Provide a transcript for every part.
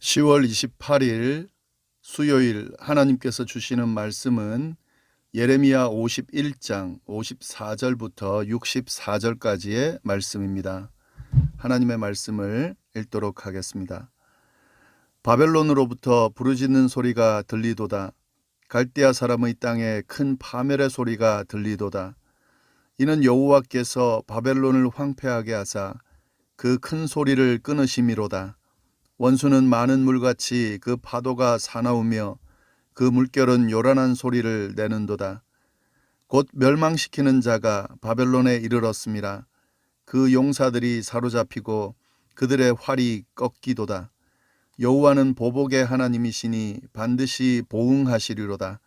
10월 28일 수요일 하나님께서 주시는 말씀은 예레미야 51장 54절부터 64절까지의 말씀입니다. 하나님의 말씀을 읽도록 하겠습니다. 바벨론으로부터 부르짖는 소리가 들리도다. 갈대아 사람의 땅에 큰 파멸의 소리가 들리도다. 이는 여호와께서 바벨론을 황폐하게 하사 그 큰 소리를 끊으심이로다. 원수는 많은 물같이 그 파도가 사나우며 그 물결은 요란한 소리를 내는도다. 곧 멸망시키는 자가 바벨론에 이르렀음이라. 그 용사들이 사로잡히고 그들의 활이 꺾이도다. 여호와는 보복의 하나님이시니 반드시 보응하시리로다.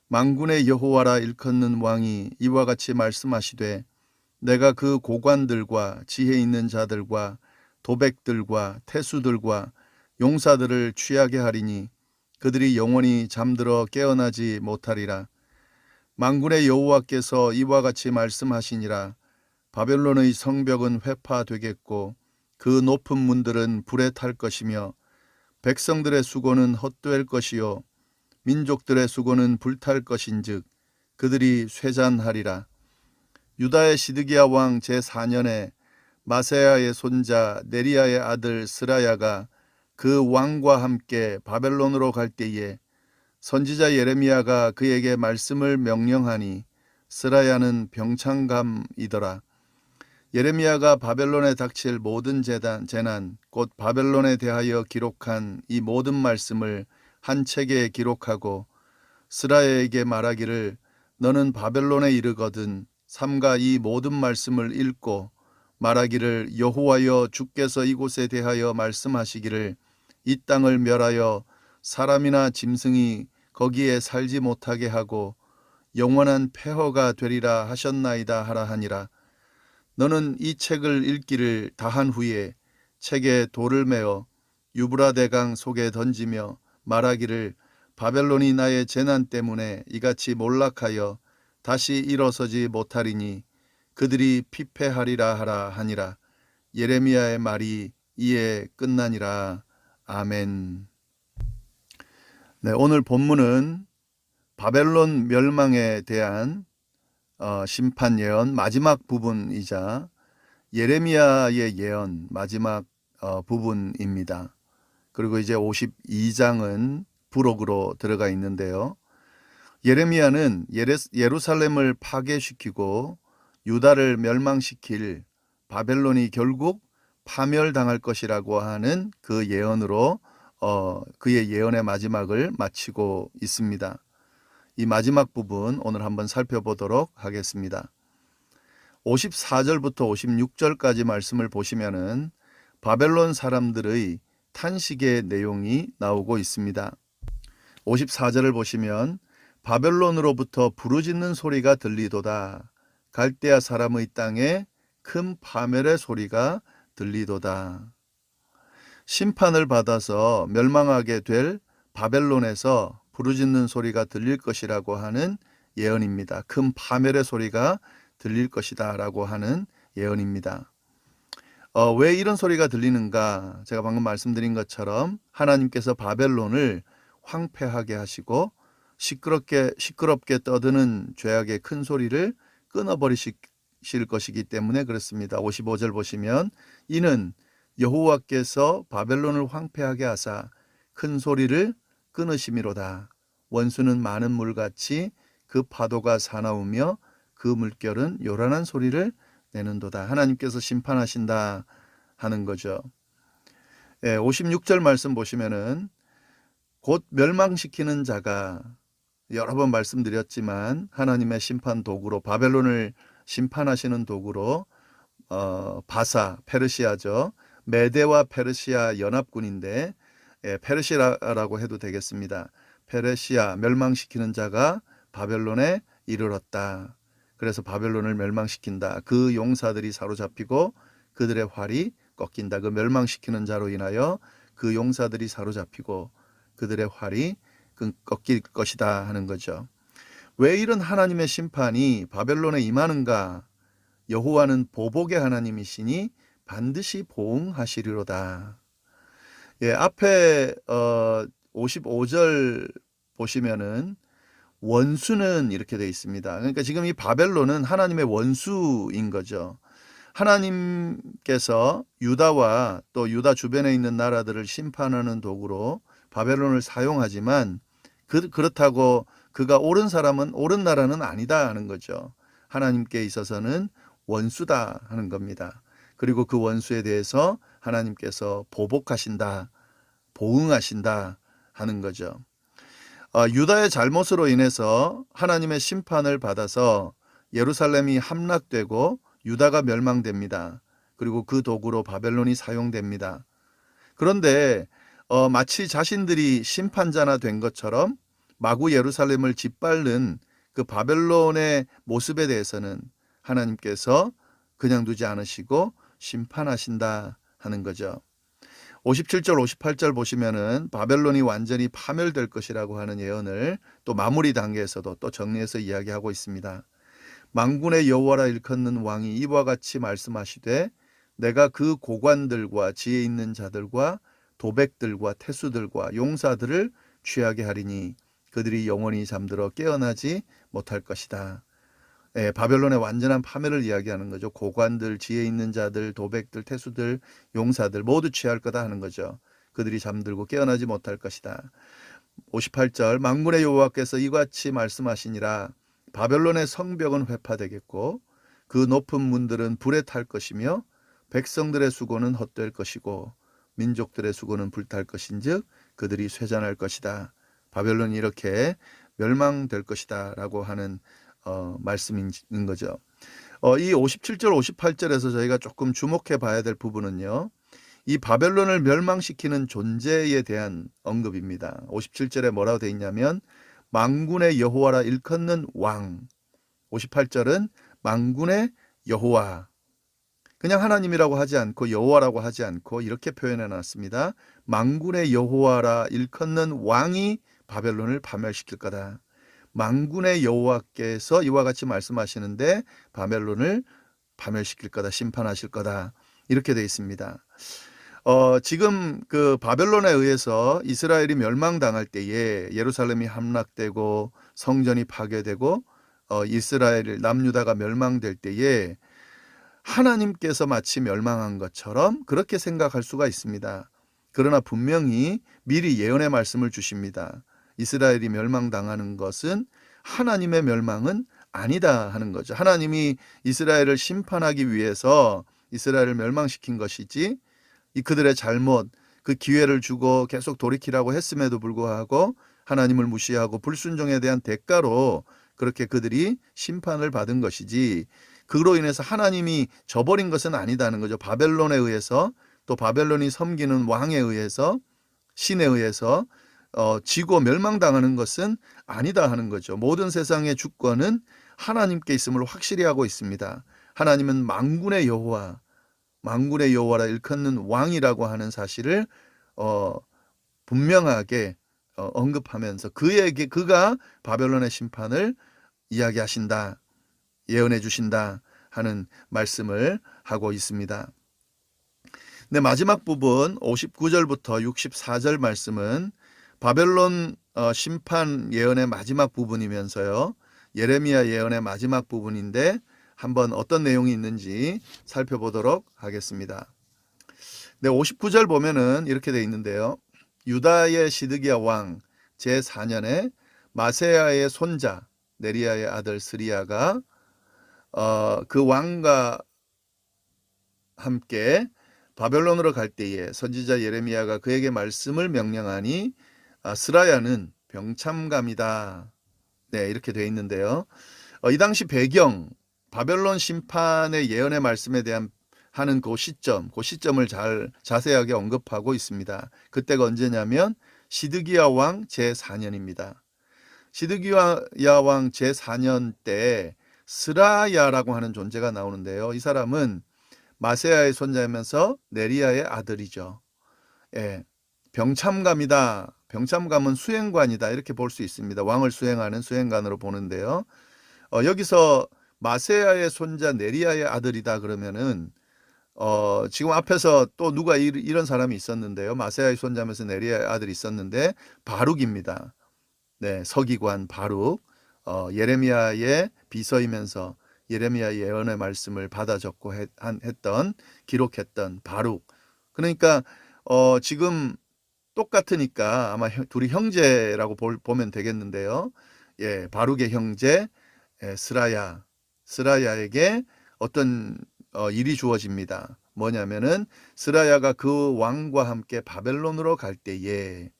만군의 여호와라 일컫는 왕이 이와 같이 말씀하시되, 내가 그 고관들과 지혜 있는 자들과 도백들과 태수들과 용사들을 취하게 하리니 그들이 영원히 잠들어 깨어나지 못하리라. 만군의 여호와께서 이와 같이 말씀하시니라. 바벨론의 성벽은 회파되겠고 그 높은 문들은 불에 탈 것이며 백성들의 수고는 헛될 것이요 민족들의 수고는 불탈 것인즉 그들이 쇠잔하리라. 유다의 시드기야 왕 제4년에 마세야의 손자 네리야의 아들 스라야가 그 왕과 함께 바벨론으로 갈 때에 선지자 예레미야가 그에게 말씀을 명령하니 스라야는 병창감이더라. 예레미야가 바벨론에 닥칠 모든 재난 곧 바벨론에 대하여 기록한 이 모든 말씀을 한 책에 기록하고 스라야에게 말하기를, 너는 바벨론에 이르거든 삼가 이 모든 말씀을 읽고 말하기를, 여호와여 주께서 이곳에 대하여 말씀하시기를, 이 땅을 멸하여 사람이나 짐승이 거기에 살지 못하게 하고 영원한 폐허가 되리라 하셨나이다 하라 하니라. 너는 이 책을 읽기를 다한 후에 책에 돌을 메어 유브라데강 속에 던지며 말하기를, 바벨론이 나의 재난 때문에 이같이 몰락하여 다시 일어서지 못하리니 그들이 피폐하리라 하라 하니라. 예레미야의 말이 이에 끝나니라. 아멘. 네, 오늘 본문은 바벨론 멸망에 대한 심판 예언 마지막 부분이자 예레미야의 예언 마지막 부분입니다. 그리고 이제 52장은 부록으로 들어가 있는데요. 예레미야는 예루살렘을 파괴시키고 유다를 멸망시킬 바벨론이 결국 파멸당할 것이라고 하는 그 예언으로 그의 예언의 마지막을 마치고 있습니다. 이 마지막 부분 오늘 한번 살펴보도록 하겠습니다. 54절부터 56절까지 말씀을 보시면은 바벨론 사람들의 탄식의 내용이 나오고 있습니다. 54절을 보시면 바벨론으로부터 부르짖는 소리가 들리도다. 갈대아 사람의 땅에 큰 파멸의 소리가 들리도다. 심판을 받아서 멸망하게 될 바벨론에서 부르짖는 소리가 들릴 것이라고 하는 예언입니다. 큰 파멸의 소리가 들릴 것이다 라고 하는 예언입니다. 왜 이런 소리가 들리는가? 제가 방금 말씀드린 것처럼 하나님께서 바벨론을 황폐하게 하시고 시끄럽게 떠드는 죄악의 큰 소리를 끊어버리실 것이기 때문에 그렇습니다. 55절 보시면 이는 여호와께서 바벨론을 황폐하게 하사 큰 소리를 끊으심이로다. 원수는 많은 물같이 그 파도가 사나우며 그 물결은 요란한 소리를 내는도다. 하나님께서 심판하신다 하는 거죠. 56절 말씀 보시면은 곧 멸망시키는 자가, 여러 번 말씀드렸지만 하나님의 심판 도구로, 바벨론을 심판하시는 도구로 바사, 페르시아죠. 메대와 페르시아 연합군인데 페르시아라고 해도 되겠습니다. 페르시아 멸망시키는 자가 바벨론에 이르렀다. 그래서 바벨론을 멸망시킨다. 그 용사들이 사로잡히고 그들의 활이 꺾인다. 그 멸망시키는 자로 인하여 그 용사들이 사로잡히고 그들의 활이 꺾일 것이다 하는 거죠. 왜 이런 하나님의 심판이 바벨론에 임하는가? 여호와는 보복의 하나님이시니 반드시 보응하시리로다. 예, 앞에 55절 보시면은 원수는 이렇게 되어 있습니다. 그러니까 지금 이 바벨론은 하나님의 원수인 거죠. 하나님께서 유다와 또 유다 주변에 있는 나라들을 심판하는 도구로 바벨론을 사용하지만 그렇다고 그가 옳은 사람은 옳은 나라는 아니다 하는 거죠. 하나님께 있어서는 원수다 하는 겁니다. 그리고 그 원수에 대해서 하나님께서 보복하신다, 보응하신다 하는 거죠. 유다의 잘못으로 인해서 하나님의 심판을 받아서 예루살렘이 함락되고 유다가 멸망됩니다. 그리고 그 도구로 바벨론이 사용됩니다. 그런데 마치 자신들이 심판자나 된 것처럼 마구 예루살렘을 짓밟는 그 바벨론의 모습에 대해서는 하나님께서 그냥 두지 않으시고 심판하신다 하는 거죠. 57절, 58절 보시면은 바벨론이 완전히 파멸될 것이라고 하는 예언을 또 마무리 단계에서도 또 정리해서 이야기하고 있습니다. 만군의 여호와라 일컫는 왕이 이와 같이 말씀하시되 내가 그 고관들과 지혜 있는 자들과 도백들과 태수들과 용사들을 취하게 하리니 그들이 영원히 잠들어 깨어나지 못할 것이다. 예, 바벨론의 완전한 파멸을 이야기하는 거죠. 고관들, 지혜 있는 자들, 도백들, 태수들, 용사들 모두 취할 거다 하는 거죠. 그들이 잠들고 깨어나지 못할 것이다. 58절 만군의 여호와께서 이같이 말씀하시니라 바벨론의 성벽은 회파되겠고 그 높은 문들은 불에 탈 것이며 백성들의 수고는 헛될 것이고 민족들의 수고는 불탈 것인즉 그들이 쇠잔할 것이다. 바벨론이 이렇게 멸망될 것이다 라고 하는 말씀인 거죠. 이 57절 58절에서 저희가 조금 주목해 봐야 될 부분은요. 이 바벨론을 멸망시키는 존재에 대한 언급입니다. 57절에 뭐라고 되어 있냐면 만군의 여호와라 일컫는 왕. 58절은 만군의 여호와. 그냥 하나님이라고 하지 않고 여호와라고 하지 않고 이렇게 표현해 놨습니다. 만군의 여호와라 일컫는 왕이 바벨론을 파멸시킬 거다. 만군의 여호와께서 이와 같이 말씀하시는데 바벨론을 파멸시킬 거다, 심판하실 거다. 이렇게 되어 있습니다. 지금 그 바벨론에 의해서 이스라엘이 멸망당할 때에 예루살렘이 함락되고 성전이 파괴되고 이스라엘 남유다가 멸망될 때에 하나님께서 마치 멸망한 것처럼 그렇게 생각할 수가 있습니다. 그러나 분명히 미리 예언의 말씀을 주십니다. 이스라엘이 멸망당하는 것은 하나님의 멸망은 아니다 하는 거죠. 하나님이 이스라엘을 심판하기 위해서 이스라엘을 멸망시킨 것이지 그들의 잘못, 그 기회를 주고 계속 돌이키라고 했음에도 불구하고 하나님을 무시하고 불순종에 대한 대가로 그렇게 그들이 심판을 받은 것이지 그로 인해서 하나님이 저버린 것은 아니다는 거죠. 바벨론에 의해서 또 바벨론이 섬기는 왕에 의해서 신에 의해서 지고 멸망당하는 것은 아니다 하는 거죠. 모든 세상의 주권은 하나님께 있음을 확실히 하고 있습니다. 하나님은 만군의 여호와, 만군의 여호와라 일컫는 왕이라고 하는 사실을 분명하게 언급하면서 그가 바벨론의 심판을 이야기하신다, 예언해 주신다 하는 말씀을 하고 있습니다. 네, 마지막 부분 59절부터 64절 말씀은 바벨론 심판 예언의 마지막 부분이면서요. 예레미야 예언의 마지막 부분인데 한번 어떤 내용이 있는지 살펴보도록 하겠습니다. 네, 59절 보면은 이렇게 돼 있는데요. 유다의 시드기야 왕 제4년에 마세야의 손자 네리야의 아들 스리야가 그 왕과 함께 바벨론으로 갈 때에 선지자 예레미야가 그에게 말씀을 명령하니 스라야는 병참감이다. 네, 이렇게 되어 있는데요. 이 당시 배경 바벨론 심판의 예언의 말씀에 대한 하는 그 시점을 잘 자세하게 언급하고 있습니다. 그때가 언제냐면 시드기야 왕 제4년입니다. 시드기야 왕 제4년 때 스라야라고 하는 존재가 나오는데요. 이 사람은 마세야의 손자이면서 네리야의 아들이죠. 예, 병참감이다. 병참감은 수행관이다. 이렇게 볼 수 있습니다. 왕을 수행하는 수행관으로 보는데요. 여기서 마세야의 손자 네리야의 아들이다 그러면은 지금 앞에서 또 누가 이런 사람이 있었는데요. 마세아의 손자면서 네리아의 아들이 있었는데 바룩입니다. 네, 서기관 바룩. 예레미야의 비서이면서 예레미야 예언의 말씀을 받아 적고 했던 기록했던 바룩. 그러니까 지금 똑같으니까 아마 둘이 형제라고 보면 되겠는데요. 예, 바룩의 형제 스라야에게 어떤 일이 주어집니다. 뭐냐면은 스라야가 그 왕과 함께 바벨론으로 갈 때에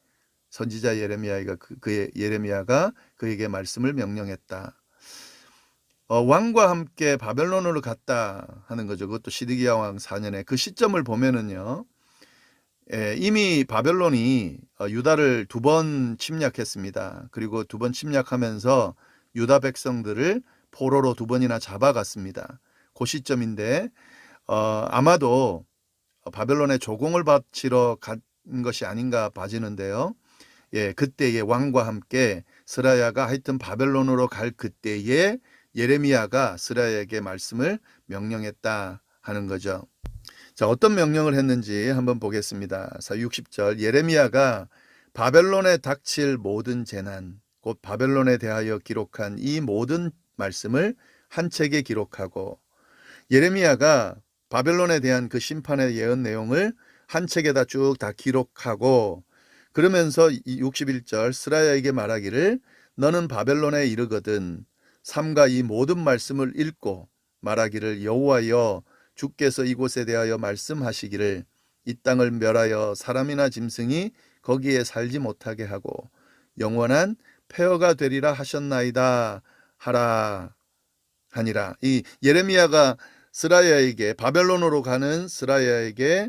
선지자 예레미야가 그에게 말씀을 명령했다. 왕과 함께 바벨론으로 갔다 하는 거죠. 그것도 시드기야 왕 4년에 그 시점을 보면은요. 이미 바벨론이 유다를 2번 침략했습니다. 그리고 2번 침략하면서 유다 백성들을 포로로 2번이나 잡아갔습니다. 그 시점인데 아마도 바벨론에 조공을 바치러 간 것이 아닌가 봐지는데요. 예, 그때에 왕과 함께 스라야가 하여튼 바벨론으로 갈 그때에 예레미야가 스라야에게 말씀을 명령했다 하는 거죠. 자, 어떤 명령을 했는지 한번 보겠습니다. 60절 예레미야가 바벨론에 닥칠 모든 재난, 곧 바벨론에 대하여 기록한 이 모든 말씀을 한 책에 기록하고 예레미야가 바벨론에 대한 그 심판의 예언 내용을 한 책에다 쭉 다 기록하고 그러면서 61절 스라야에게 말하기를 너는 바벨론에 이르거든 삼가 이 모든 말씀을 읽고 말하기를 여호와여 주께서 이곳에 대하여 말씀하시기를 이 땅을 멸하여 사람이나 짐승이 거기에 살지 못하게 하고 영원한 폐허가 되리라 하셨나이다 하라 하니라. 이 예레미야가 스라야에게 바벨론으로 가는 스라야에게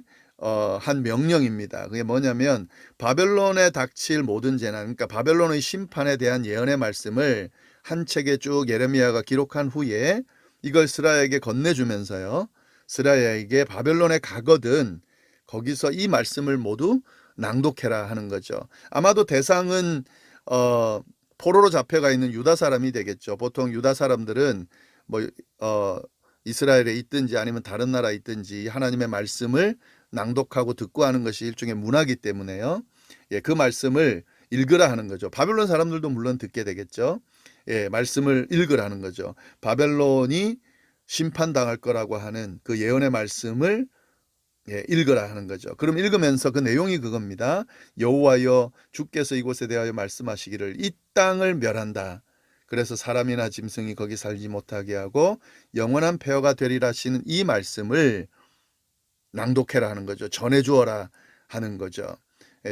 한 명령입니다. 그게 뭐냐면 바벨론에 닥칠 모든 재난, 그러니까 바벨론의 심판에 대한 예언의 말씀을 한 책에 쭉 예레미야가 기록한 후에 이걸 스라야에게 건네주면서요. 스라야에게 바벨론에 가거든 거기서 이 말씀을 모두 낭독해라 하는 거죠. 아마도 대상은 포로로 잡혀가 있는 유다 사람이 되겠죠. 보통 유다 사람들은 이스라엘에 있든지 아니면 다른 나라에 있든지 하나님의 말씀을 낭독하고 듣고 하는 것이 일종의 문화이기 때문에요. 예, 그 말씀을 읽으라 하는 거죠. 바벨론 사람들도 물론 듣게 되겠죠. 예, 말씀을 읽으라는 거죠. 바벨론이 심판당할 거라고 하는 그 예언의 말씀을 읽으라 하는 거죠. 그럼 읽으면서 그 내용이 그겁니다. 여호와여 주께서 이곳에 대하여 말씀하시기를 이 땅을 멸한다. 그래서 사람이나 짐승이 거기 살지 못하게 하고 영원한 폐허가 되리라 하시는 이 말씀을 낭독해라 하는 거죠. 전해주어라 하는 거죠.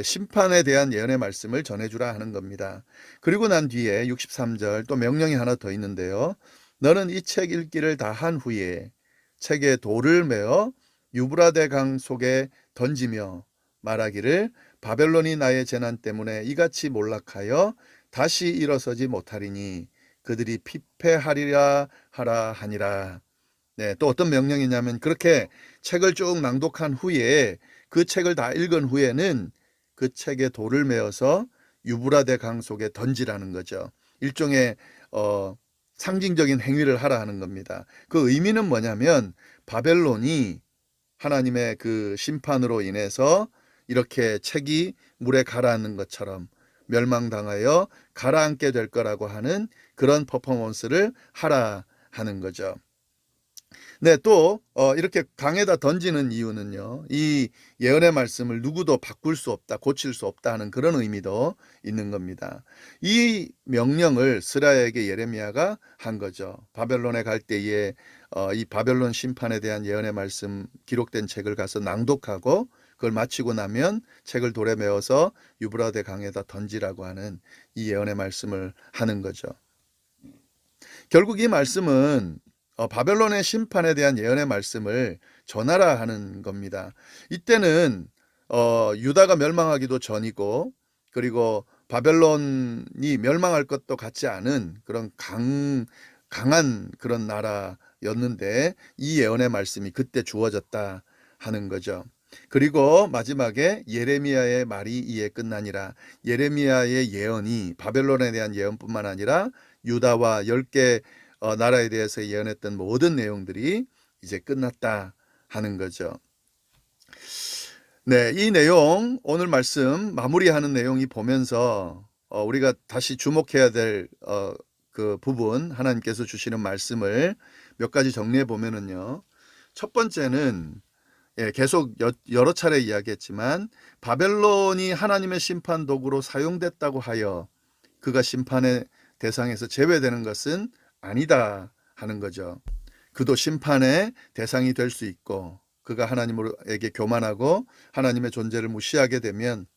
심판에 대한 예언의 말씀을 전해주라 하는 겁니다. 그리고 난 뒤에 63절 또 명령이 하나 더 있는데요. 너는 이 책 읽기를 다 한 후에 책에 돌을 메어 유브라데 강 속에 던지며 말하기를 바벨론이 나의 재난 때문에 이같이 몰락하여 다시 일어서지 못하리니 그들이 피폐하리라 하라 하니라. 네, 또 어떤 명령이냐면 그렇게 책을 쭉 낭독한 후에 그 책을 다 읽은 후에는 그 책에 돌을 메어서 유브라데 강 속에 던지라는 거죠. 일종의 상징적인 행위를 하라 하는 겁니다. 그 의미는 뭐냐면 바벨론이 하나님의 그 심판으로 인해서 이렇게 책이 물에 가라앉는 것처럼 멸망당하여 가라앉게 될 거라고 하는 그런 퍼포먼스를 하라 하는 거죠. 네, 또 이렇게 강에다 던지는 이유는요. 이 예언의 말씀을 누구도 바꿀 수 없다, 고칠 수 없다 하는 그런 의미도 있는 겁니다. 이 명령을 스라야에게 예레미야가 한 거죠. 바벨론에 갈 때에 이 바벨론 심판에 대한 예언의 말씀 기록된 책을 가서 낭독하고 그걸 마치고 나면 책을 돌에 메어서 유브라데 강에다 던지라고 하는 이 예언의 말씀을 하는 거죠. 결국 이 말씀은 바벨론의 심판에 대한 예언의 말씀을 전하라 하는 겁니다. 이때는 유다가 멸망하기도 전이고 그리고 바벨론이 멸망할 것도 같지 않은 그런 강한 그런 나라였는데 이 예언의 말씀이 그때 주어졌다 하는 거죠. 그리고 마지막에 예레미야의 말이 이에 끝나니라. 예레미야의 예언이 바벨론에 대한 예언뿐만 아니라 유다와 10개 나라에 대해서 예언했던 모든 내용들이 이제 끝났다 하는 거죠. 네, 이 내용 오늘 말씀 마무리하는 내용이 보면서 우리가 다시 주목해야 될 그 부분 하나님께서 주시는 말씀을 몇 가지 정리해 보면은요. 첫 번째는 계속 여러 차례 이야기했지만 바벨론이 하나님의 심판 도구로 사용됐다고 하여 그가 심판의 대상에서 제외되는 것은 아니다 하는 거죠. 그도 심판의 대상이 될 수 있고 그가 하나님에게 교만하고 하나님의 존재를 무시하게 되면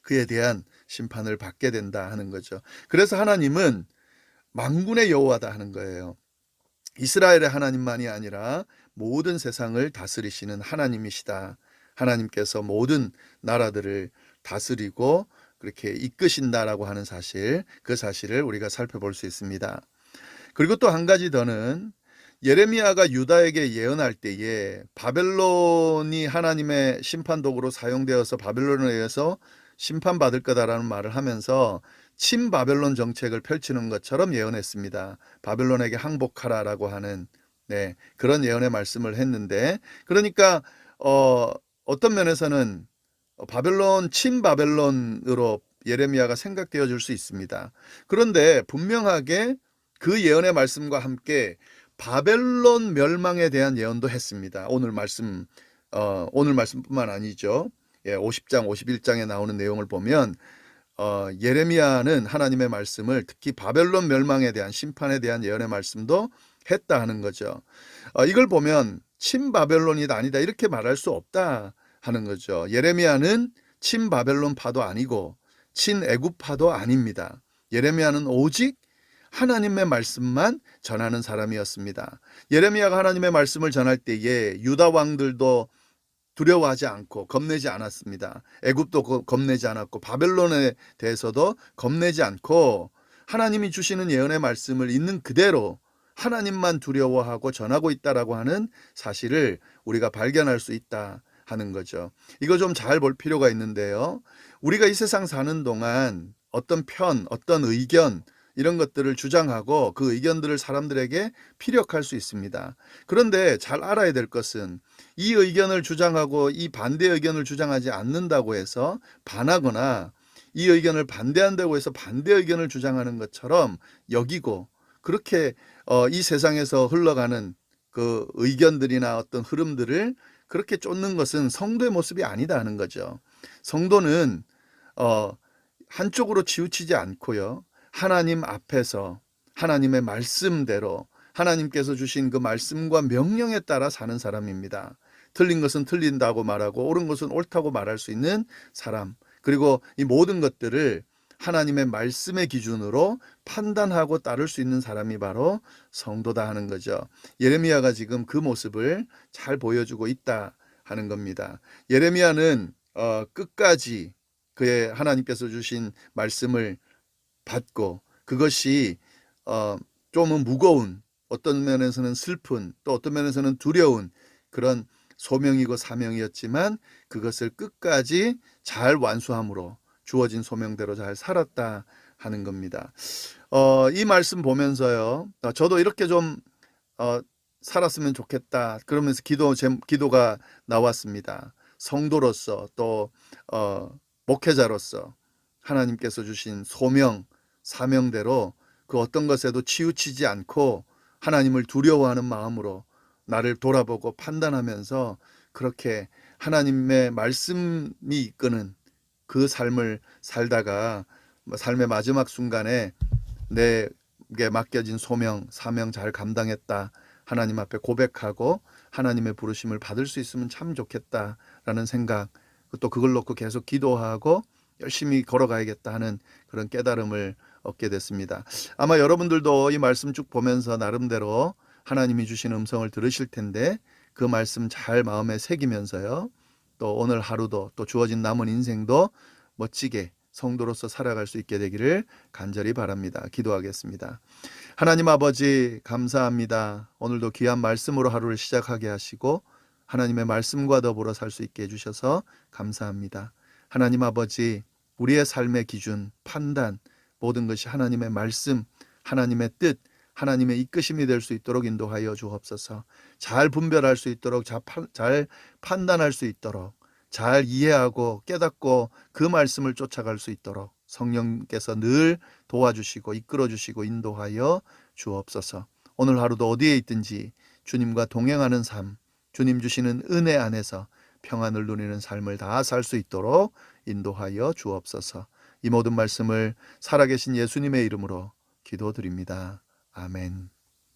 그에 대한 심판을 받게 된다 하는 거죠. 그래서 하나님은 만군의 여호와다 하는 거예요. 이스라엘의 하나님만이 아니라 모든 세상을 다스리시는 하나님이시다. 하나님께서 모든 나라들을 다스리고 그렇게 이끄신다라고 하는 사실, 그 사실을 우리가 살펴볼 수 있습니다. 그리고 또 한 가지 더는 예레미야가 유다에게 예언할 때에 바벨론이 하나님의 심판 도구로 사용되어서 바벨론에 의해서 심판받을 거다라는 말을 하면서 친바벨론 정책을 펼치는 것처럼 예언했습니다. 바벨론에게 항복하라라고 하는 그런 예언의 말씀을 했는데, 그러니까 어떤 면에서는 바벨론 친바벨론으로 예레미야가 생각되어 줄 수 있습니다. 그런데 분명하게 그 예언의 말씀과 함께 바벨론 멸망에 대한 예언도 했습니다. 오늘 말씀뿐만 아니죠. 50장, 51장에 나오는 내용을 보면 예레미야는 하나님의 말씀을 특히 바벨론 멸망에 대한 심판에 대한 예언의 말씀도 했다 하는 거죠. 이걸 보면 친바벨론이다 아니다 이렇게 말할 수 없다 하는 거죠. 예레미야는 친바벨론파도 아니고 친애굽파도 아닙니다. 예레미야는 오직 하나님의 말씀만 전하는 사람이었습니다. 예레미야가 하나님의 말씀을 전할 때에 유다 왕들도 두려워하지 않고 겁내지 않았습니다. 애굽도 겁내지 않았고 바벨론에 대해서도 겁내지 않고 하나님이 주시는 예언의 말씀을 있는 그대로 하나님만 두려워하고 전하고 있다라고 하는 사실을 우리가 발견할 수 있다 하는 거죠. 이거 좀 잘 볼 필요가 있는데요. 우리가 이 세상 사는 동안 어떤 편, 어떤 의견 이런 것들을 주장하고 그 의견들을 사람들에게 피력할 수 있습니다. 그런데 잘 알아야 될 것은 이 의견을 주장하고 이 반대 의견을 주장하지 않는다고 해서 반하거나 이 의견을 반대한다고 해서 반대 의견을 주장하는 것처럼 여기고 그렇게 이 세상에서 흘러가는 그 의견들이나 어떤 흐름들을 그렇게 쫓는 것은 성도의 모습이 아니다 하는 거죠. 성도는 한쪽으로 치우치지 않고요. 하나님 앞에서 하나님의 말씀대로 하나님께서 주신 그 말씀과 명령에 따라 사는 사람입니다. 틀린 것은 틀린다고 말하고 옳은 것은 옳다고 말할 수 있는 사람, 그리고 이 모든 것들을 하나님의 말씀의 기준으로 판단하고 따를 수 있는 사람이 바로 성도다 하는 거죠. 예레미야가 지금 그 모습을 잘 보여주고 있다 하는 겁니다. 예레미야는 끝까지 그의 하나님께서 주신 말씀을 받고 그것이 좀은 무거운, 어떤 면에서는 슬픈, 또 어떤 면에서는 두려운 그런 소명이고 사명이었지만 그것을 끝까지 잘 완수함으로 주어진 소명대로 잘 살았다 하는 겁니다. 이 말씀 보면서요, 저도 이렇게 좀 살았으면 좋겠다 그러면서 기도가 나왔습니다. 성도로서 또 목회자로서 하나님께서 주신 소명, 사명대로 그 어떤 것에도 치우치지 않고 하나님을 두려워하는 마음으로 나를 돌아보고 판단하면서 그렇게 하나님의 말씀이 이끄는 그 삶을 살다가 삶의 마지막 순간에 내게 맡겨진 소명, 사명 잘 감당했다. 하나님 앞에 고백하고 하나님의 부르심을 받을 수 있으면 참 좋겠다라는 생각, 또 그걸 놓고 계속 기도하고 열심히 걸어가야겠다 하는 그런 깨달음을 얻게 됐습니다. 아마 여러분들도 이 말씀 쭉 보면서 나름대로 하나님이 주신 음성을 들으실 텐데 그 말씀 잘 마음에 새기면서요. 또 오늘 하루도 또 주어진 남은 인생도 멋지게 성도로서 살아갈 수 있게 되기를 간절히 바랍니다. 기도하겠습니다. 하나님 아버지 감사합니다. 오늘도 귀한 말씀으로 하루를 시작하게 하시고 하나님의 말씀과 더불어 살 수 있게 해주셔서 감사합니다. 하나님 아버지 우리의 삶의 기준, 판단 모든 것이 하나님의 말씀, 하나님의 뜻, 하나님의 이끄심이 될 수 있도록 인도하여 주옵소서. 잘 분별할 수 있도록, 잘 판단할 수 있도록, 잘 이해하고 깨닫고 그 말씀을 쫓아갈 수 있도록 성령께서 늘 도와주시고 이끌어주시고 인도하여 주옵소서. 오늘 하루도 어디에 있든지 주님과 동행하는 삶, 주님 주시는 은혜 안에서 평안을 누리는 삶을 다 살 수 있도록 인도하여 주옵소서. 이 모든 말씀을 살아계신 예수님의 이름으로 기도드립니다. 아멘.